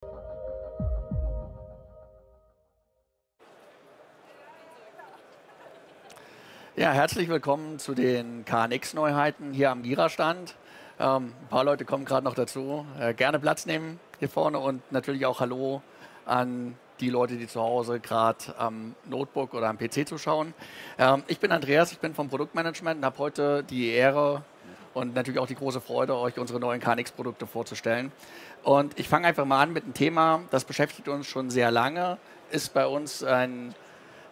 Ja, herzlich willkommen zu den KNX-Neuheiten hier am Gira-Stand. Ein paar Leute kommen gerade noch dazu. Gerne Platz nehmen hier vorne und natürlich auch Hallo an die Leute, die zu Hause gerade am Notebook oder am PC zuschauen. Ich bin Andreas, ich bin vom Produktmanagement und habe heute die Ehre und natürlich auch die große Freude, euch unsere neuen KNX-Produkte vorzustellen. Und ich fange einfach mal an mit einem Thema, das beschäftigt uns schon sehr lange, ist bei uns ein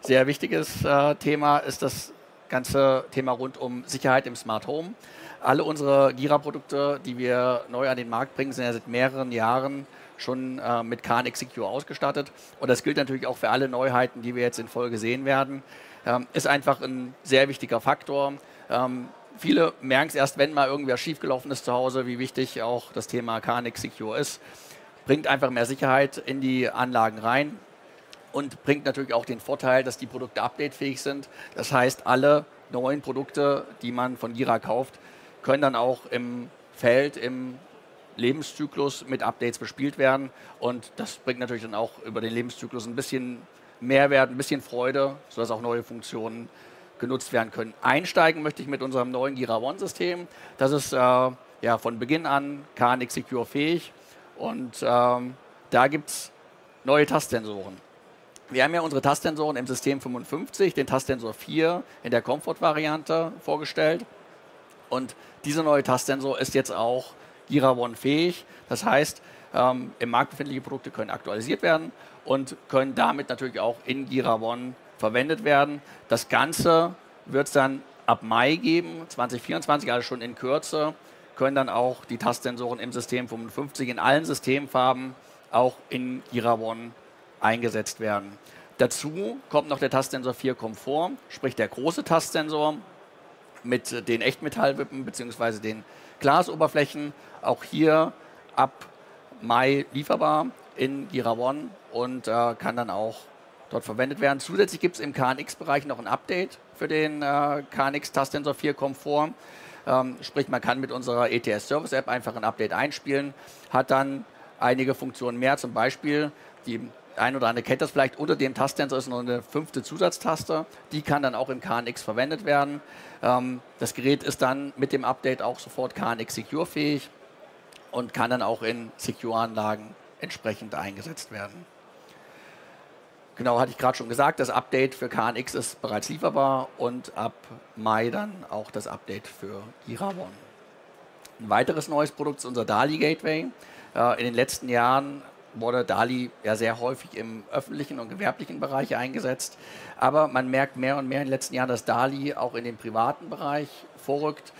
sehr wichtiges Thema, ist das ganze Thema rund um Sicherheit im Smart Home. Alle unsere Gira-Produkte, die wir neu an den Markt bringen, sind ja seit mehreren Jahren schon mit KNX Secure ausgestattet. Und das gilt natürlich auch für alle Neuheiten, die wir jetzt in Folge sehen werden. Ist einfach ein sehr wichtiger Faktor. Viele merken es erst, wenn mal irgendwas schiefgelaufen ist zu Hause, wie wichtig auch das Thema KNX Secure ist. Bringt einfach mehr Sicherheit in die Anlagen rein. Und bringt natürlich auch den Vorteil, dass die Produkte updatefähig sind. Das heißt, alle neuen Produkte, die man von Gira kauft, können dann auch im Feld, im Lebenszyklus mit Updates bespielt werden. Und das bringt natürlich dann auch über den Lebenszyklus ein bisschen Mehrwert, ein bisschen Freude, sodass auch neue Funktionen genutzt werden können. Einsteigen möchte ich mit unserem neuen Gira One-System. Das ist ja von Beginn an KNX Secure fähig. Und da gibt es neue Tastsensoren. Wir haben ja unsere Tastsensoren im System 55, den Tastsensor 4 in der Comfort-Variante vorgestellt. Und dieser neue Tastsensor ist jetzt auch Gira One fähig. Das heißt, im Markt befindliche Produkte können aktualisiert werden und können damit natürlich auch in Gira One verwendet werden. Das Ganze wird es dann ab Mai geben, 2024, also schon in Kürze, können dann auch die Tastsensoren im System 55 in allen Systemfarben auch in Gira One eingesetzt werden. Dazu kommt noch der Tastsensor 4 Komfort, sprich der große Tastsensor mit den Echtmetallwippen bzw. den Glasoberflächen. Auch hier ab Mai lieferbar in Gira One und kann dann auch dort verwendet werden. Zusätzlich gibt es im KNX-Bereich noch ein Update für den KNX Tastsensor 4 Komfort. Sprich, man kann mit unserer ETS Service App einfach ein Update einspielen, hat dann einige Funktionen mehr, zum Beispiel die ein oder andere kennt das vielleicht, unter dem Tastsensor ist noch eine 5. Zusatztaste, die kann dann auch im KNX verwendet werden. Das Gerät ist dann mit dem Update auch sofort KNX Secure fähig und kann dann auch in Secure-Anlagen entsprechend eingesetzt werden. Genau, hatte ich gerade schon gesagt, das Update für KNX ist bereits lieferbar und ab Mai dann auch das Update für Gira One. Ein weiteres neues Produkt ist unser DALI Gateway. In den letzten Jahren wurde DALI ja sehr häufig im öffentlichen und gewerblichen Bereich eingesetzt. Aber man merkt mehr und mehr in den letzten Jahren, dass DALI auch in den privaten Bereich vorrückt.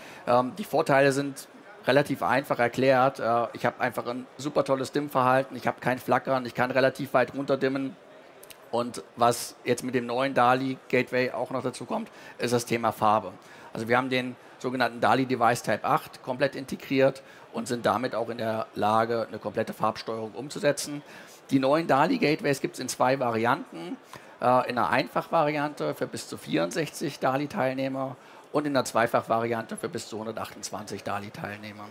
Die Vorteile sind relativ einfach erklärt. Ich habe einfach ein super tolles Dimmverhalten, ich habe kein Flackern, ich kann relativ weit runterdimmen. Und was jetzt mit dem neuen DALI Gateway auch noch dazu kommt, ist das Thema Farbe. Also wir haben den sogenannten DALI Device Type 8 komplett integriert und sind damit auch in der Lage, eine komplette Farbsteuerung umzusetzen. Die neuen DALI Gateways gibt es in 2 Varianten. In einer Einfachvariante für bis zu 64 DALI-Teilnehmer und in einer Zweifachvariante für bis zu 128 DALI-Teilnehmer.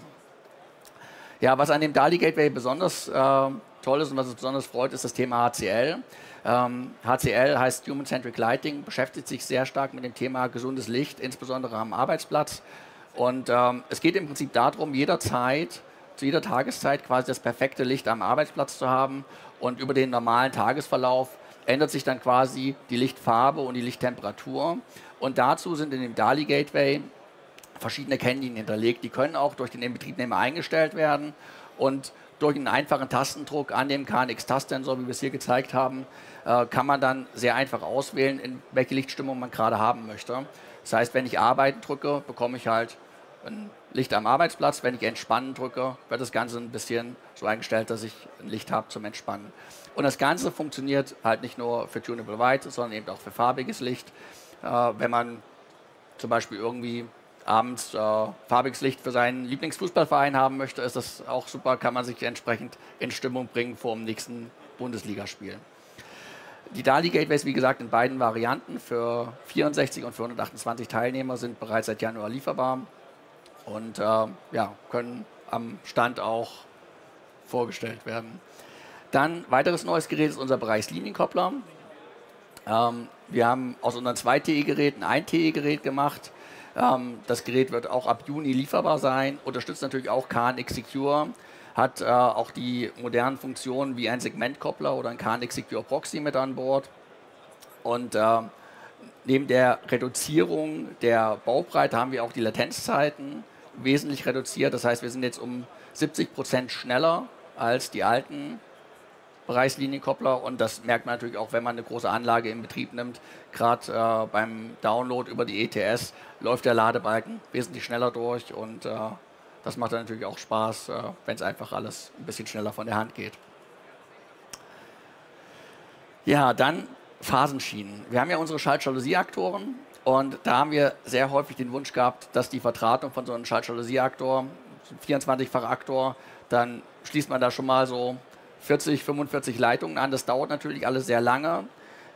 Ja, was an dem DALI Gateway besonders toll ist und was uns besonders freut, ist das Thema HCL. HCL heißt Human Centric Lighting, beschäftigt sich sehr stark mit dem Thema gesundes Licht, insbesondere am Arbeitsplatz. Und es geht im Prinzip darum, jederzeit, zu jeder Tageszeit quasi das perfekte Licht am Arbeitsplatz zu haben. Und über den normalen Tagesverlauf ändert sich dann quasi die Lichtfarbe und die Lichttemperatur. Und dazu sind in dem DALI Gateway verschiedene Kennlinien hinterlegt. Die können auch durch den Inbetriebnehmer eingestellt werden. Und durch einen einfachen Tastendruck an dem KNX-Tastsensor, wie wir es hier gezeigt haben, kann man dann sehr einfach auswählen, in welche Lichtstimmung man gerade haben möchte. Das heißt, wenn ich Arbeiten drücke, bekomme ich halt ein Licht am Arbeitsplatz. Wenn ich Entspannen drücke, wird das Ganze ein bisschen so eingestellt, dass ich ein Licht habe zum Entspannen. Und das Ganze funktioniert halt nicht nur für Tunable White, sondern eben auch für farbiges Licht. Wenn man zum Beispiel irgendwie abends farbiges Licht für seinen Lieblingsfußballverein haben möchte, ist das auch super, kann man sich entsprechend in Stimmung bringen vor dem nächsten Bundesligaspiel. Die DALI Gateways, wie gesagt, in beiden Varianten für 64 und für 128 Teilnehmer sind bereits seit Januar lieferbar und können am Stand auch vorgestellt werden. Dann weiteres neues Gerät ist unser Bereichslinienkoppler. Wir haben aus unseren 2TE-Geräten ein 1TE-Gerät gemacht. Das Gerät wird auch ab Juni lieferbar sein, unterstützt natürlich auch KNX Secure, hat auch die modernen Funktionen wie ein Segmentkoppler oder ein KNX Secure Proxy mit an Bord. Und neben der Reduzierung der Baubreite haben wir auch die Latenzzeiten wesentlich reduziert. Das heißt, wir sind jetzt um 70% schneller als die alten Bereichslinienkoppler, und das merkt man natürlich auch, wenn man eine große Anlage in Betrieb nimmt. Gerade beim Download über die ETS läuft der Ladebalken wesentlich schneller durch, und das macht dann natürlich auch Spaß, wenn es einfach alles ein bisschen schneller von der Hand geht. Ja, dann Phasenschienen. Wir haben ja unsere Schaltjalousie-Aktoren, und da haben wir sehr häufig den Wunsch gehabt, dass die Verdrahtung von so einem Schaltjalousie-Aktor, 24-facher Aktor, dann schließt man da schon mal so 40, 45 Leitungen an. Das dauert natürlich alles sehr lange.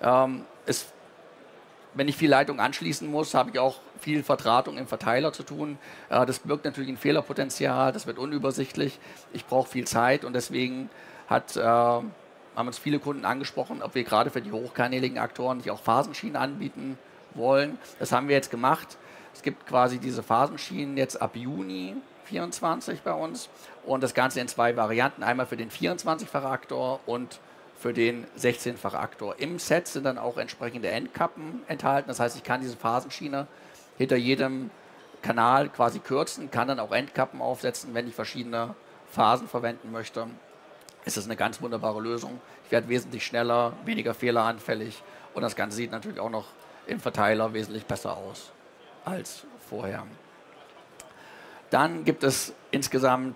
Wenn ich viel Leitung anschließen muss, habe ich auch viel Verdrahtung im Verteiler zu tun. Das birgt natürlich ein Fehlerpotenzial, das wird unübersichtlich. Ich brauche viel Zeit, und deswegen haben uns viele Kunden angesprochen, ob wir gerade für die hochkanäligen Aktoren nicht auch Phasenschienen anbieten wollen. Das haben wir jetzt gemacht. Es gibt quasi diese Phasenschienen jetzt ab Juni 24 bei uns, und das Ganze in 2 Varianten, einmal für den 24-fachen Aktor und für den 16-fachen Aktor. Im Set sind dann auch entsprechende Endkappen enthalten, das heißt, ich kann diese Phasenschiene hinter jedem Kanal quasi kürzen, kann dann auch Endkappen aufsetzen, wenn ich verschiedene Phasen verwenden möchte. Ist das eine ganz wunderbare Lösung. Ich werde wesentlich schneller, weniger fehleranfällig, und das Ganze sieht natürlich auch noch im Verteiler wesentlich besser aus als vorher. Dann gibt es insgesamt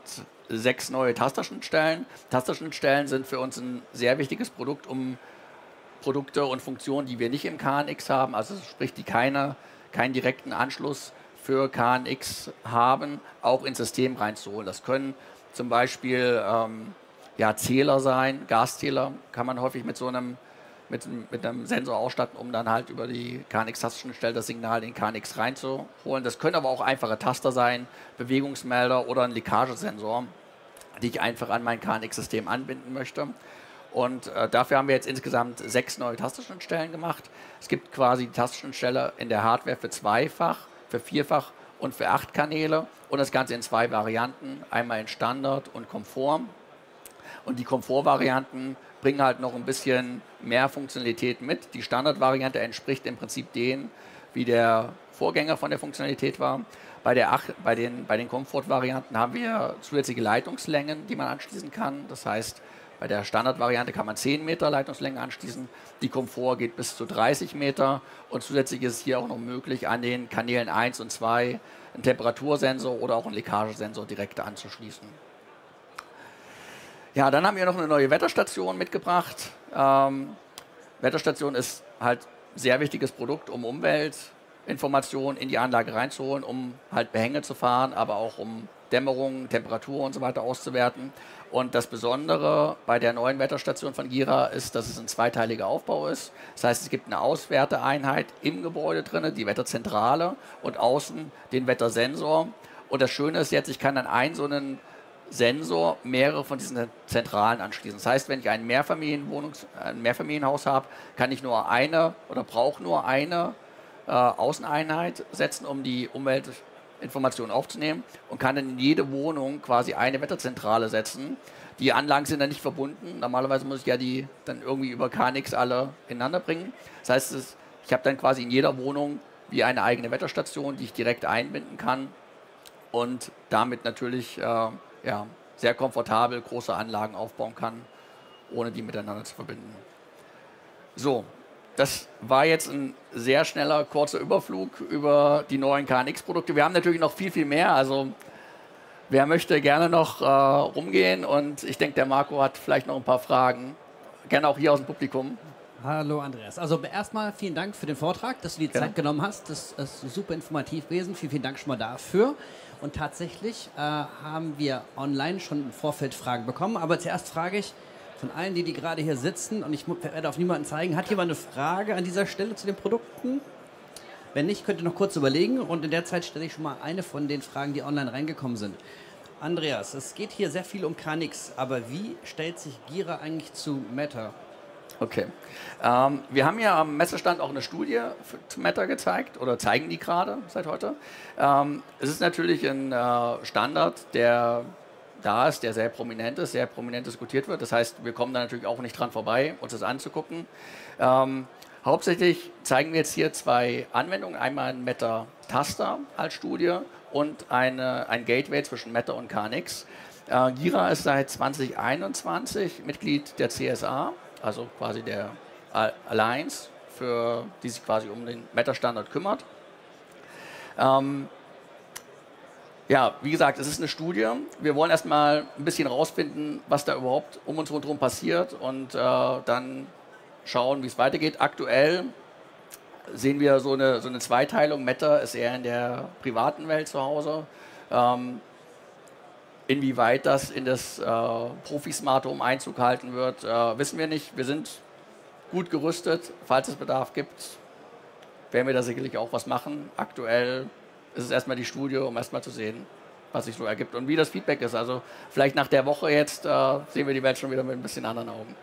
6 neue Tasterschnittstellen. Tasterschnittstellen sind für uns ein sehr wichtiges Produkt, um Produkte und Funktionen, die wir nicht im KNX haben, also sprich, die keinen direkten Anschluss für KNX haben, auch ins System reinzuholen. Das können zum Beispiel Zähler sein, Gaszähler kann man häufig mit einem Sensor ausstatten, um dann halt über die KNX-Tastenstelle das Signal in KNX reinzuholen. Das können aber auch einfache Taster sein, Bewegungsmelder oder ein Leckagesensor, die ich einfach an mein KNX-System anbinden möchte. Und dafür haben wir jetzt insgesamt 6 neue Tastenschnittstellen gemacht. Es gibt quasi die Tastenschnittstelle in der Hardware für 2-fach, für 4-fach und für 8 Kanäle, und das Ganze in 2 Varianten, einmal in Standard und Komfort. Und die Komfortvarianten bringen halt noch ein bisschen mehr Funktionalität mit. Die Standardvariante entspricht im Prinzip dem, wie der Vorgänger von der Funktionalität war. Bei den Komfortvarianten haben wir zusätzliche Leitungslängen, die man anschließen kann. Das heißt, bei der Standardvariante kann man 10 Meter Leitungslänge anschließen. Die Komfort geht bis zu 30 Meter. Und zusätzlich ist es hier auch noch möglich, an den Kanälen 1 und 2 einen Temperatursensor oder auch einen Leckagesensor direkt anzuschließen. Ja, dann haben wir noch eine neue Wetterstation mitgebracht. Wetterstation ist halt ein sehr wichtiges Produkt, um Umweltinformationen in die Anlage reinzuholen, um halt Behänge zu fahren, aber auch um Dämmerung, Temperatur und so weiter auszuwerten. Und das Besondere bei der neuen Wetterstation von Gira ist, dass es ein zweiteiliger Aufbau ist. Das heißt, es gibt eine Auswerteeinheit im Gebäude drin, die Wetterzentrale, und außen den Wettersensor. Und das Schöne ist jetzt, ich kann dann so einen Sensor mehrere von diesen Zentralen anschließen. Das heißt, wenn ich ein Mehrfamilienhaus habe, kann ich nur eine oder brauche nur eine Außeneinheit setzen, um die Umweltinformationen aufzunehmen, und kann dann in jede Wohnung quasi eine Wetterzentrale setzen. Die Anlagen sind dann nicht verbunden. Normalerweise muss ich ja die dann irgendwie über KNX alle ineinander bringen. Das heißt, ich habe dann quasi in jeder Wohnung wie eine eigene Wetterstation, die ich direkt einbinden kann, und damit natürlich sehr komfortabel große Anlagen aufbauen kann, ohne die miteinander zu verbinden. So, das war jetzt ein sehr schneller, kurzer Überflug über die neuen KNX-Produkte. Wir haben natürlich noch viel, viel mehr. Also wer möchte gerne noch rumgehen, und ich denke, der Marco hat vielleicht noch ein paar Fragen. Gerne auch hier aus dem Publikum. Hallo Andreas. Also erstmal vielen Dank für den Vortrag, dass du die Zeit genommen hast. Das ist super informativ gewesen. Vielen, vielen Dank schon mal dafür. Und tatsächlich haben wir online schon im Vorfeld Fragen bekommen. Aber zuerst frage ich von allen, die gerade hier sitzen, und ich werde auf niemanden zeigen, hat jemand eine Frage an dieser Stelle zu den Produkten? Wenn nicht, könnt ihr noch kurz überlegen. Und in der Zeit stelle ich schon mal eine von den Fragen, die online reingekommen sind. Andreas, es geht hier sehr viel um KNX, aber wie stellt sich Gira eigentlich zu Matter? Okay. Wir haben ja am Messestand auch eine Studie zu Matter gezeigt oder zeigen die gerade seit heute. Es ist natürlich ein Standard, der da ist, der sehr prominent ist, sehr prominent diskutiert wird. Das heißt, wir kommen da natürlich auch nicht dran vorbei, uns das anzugucken. Hauptsächlich zeigen wir jetzt hier zwei Anwendungen. Einmal ein Matter-Taster als Studie und ein Gateway zwischen Matter und KNX. Gira ist seit 2021 Mitglied der CSA, also quasi der Alliance, die sich quasi um den Matter-Standard kümmert. Ja, wie gesagt, es ist eine Studie. Wir wollen erstmal ein bisschen rausfinden, was da überhaupt um uns rundherum passiert und dann schauen, wie es weitergeht. Aktuell sehen wir so eine Zweiteilung. Matter ist eher in der privaten Welt zu Hause. Inwieweit das in das Profi-Smart Home Einzug halten wird, wissen wir nicht. Wir sind gut gerüstet. Falls es Bedarf gibt, werden wir da sicherlich auch was machen. Aktuell ist es erstmal die Studie, um erstmal zu sehen, was sich so ergibt und wie das Feedback ist. Also vielleicht nach der Woche jetzt sehen wir die Welt schon wieder mit ein bisschen anderen Augen.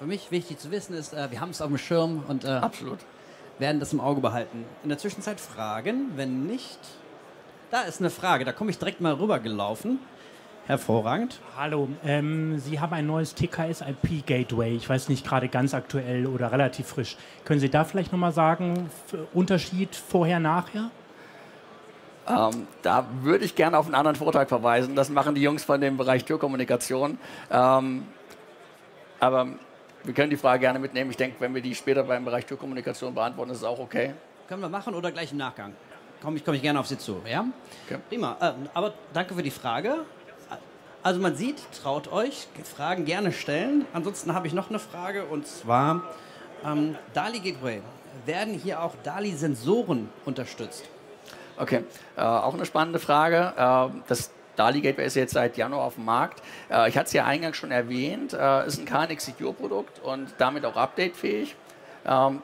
Für mich wichtig zu wissen ist, wir haben es auf dem Schirm und Absolut. Werden das im Auge behalten. In der Zwischenzeit Fragen, wenn nicht, da ist eine Frage, da komme ich direkt mal rüber gelaufen. Hervorragend. Hallo, Sie haben ein neues TKS-IP-Gateway. Ich weiß nicht, gerade ganz aktuell oder relativ frisch. Können Sie da vielleicht nochmal sagen, Unterschied vorher, nachher? Da würde ich gerne auf einen anderen Vortrag verweisen. Das machen die Jungs von dem Bereich Türkommunikation. Aber wir können die Frage gerne mitnehmen. Ich denke, wenn wir die später beim Bereich Türkommunikation beantworten, ist es auch okay. Können wir machen oder gleich im Nachgang? Komme ich gerne auf Sie zu. Ja? Okay. Prima. Aber danke für die Frage. Also man sieht, traut euch, Fragen gerne stellen. Ansonsten habe ich noch eine Frage und zwar DALI Gateway. Werden hier auch DALI-Sensoren unterstützt? Okay, auch eine spannende Frage. Das DALI Gateway ist jetzt seit Januar auf dem Markt. Ich hatte es ja eingangs schon erwähnt, ist ein KNX Secure Produkt und damit auch updatefähig.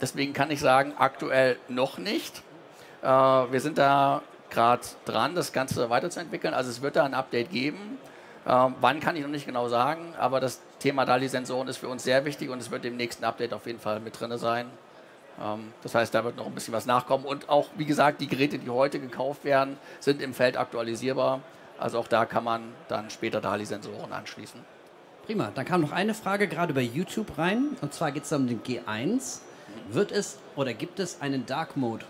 Deswegen kann ich sagen, aktuell noch nicht. Wir sind da gerade dran, das Ganze weiterzuentwickeln. Also es wird da ein Update geben. Wann kann ich noch nicht genau sagen, aber das Thema DALI-Sensoren ist für uns sehr wichtig und es wird im nächsten Update auf jeden Fall mit drin sein. Das heißt, da wird noch ein bisschen was nachkommen und auch, wie gesagt, die Geräte, die heute gekauft werden, sind im Feld aktualisierbar. Also auch da kann man dann später DALI-Sensoren anschließen. Prima, dann kam noch eine Frage gerade bei YouTube rein und zwar geht es um den G1. Wird es oder gibt es einen Dark Mode?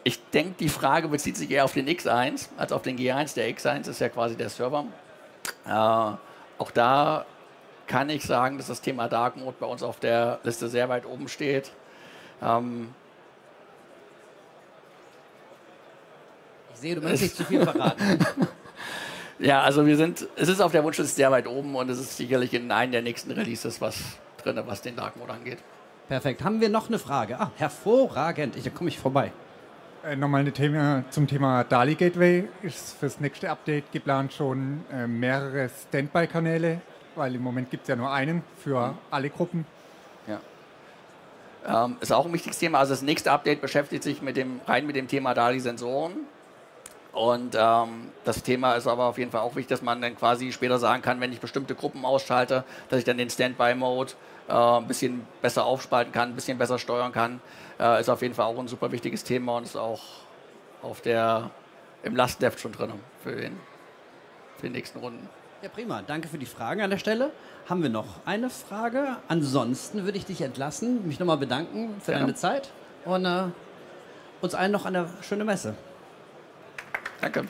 Ich denke, die Frage bezieht sich eher auf den X1 als auf den G1. Der X1 ist ja quasi der Server. Auch da kann ich sagen, dass das Thema Dark Mode bei uns auf der Liste sehr weit oben steht. Ich sehe, du möchtest nicht zu viel verraten. Ja, also es ist auf der Wunschliste sehr weit oben und es ist sicherlich in einem der nächsten Releases was drin, was den Dark Mode angeht. Perfekt. Haben wir noch eine Frage? Ah, hervorragend. Da komme ich vorbei. Nochmal ein Thema zum Thema DALI Gateway. Ist fürs nächste Update geplant schon mehrere Standby-Kanäle, weil im Moment gibt es ja nur einen für alle Gruppen. Ja. Ist auch ein wichtiges Thema. Also das nächste Update beschäftigt sich rein mit dem Thema DALI-Sensoren. Und das Thema ist aber auf jeden Fall auch wichtig, dass man dann quasi später sagen kann, wenn ich bestimmte Gruppen ausschalte, dass ich dann den Standby-Mode ein bisschen besser aufspalten kann, ein bisschen besser steuern kann. Ist auf jeden Fall auch ein super wichtiges Thema und ist auch im Last-Deft schon drin für die nächsten Runden. Ja, prima. Danke für die Fragen an der Stelle. Haben wir noch eine Frage? Ansonsten würde ich dich entlassen, mich nochmal bedanken für deine Zeit und uns allen noch eine schöne Messe. Danke.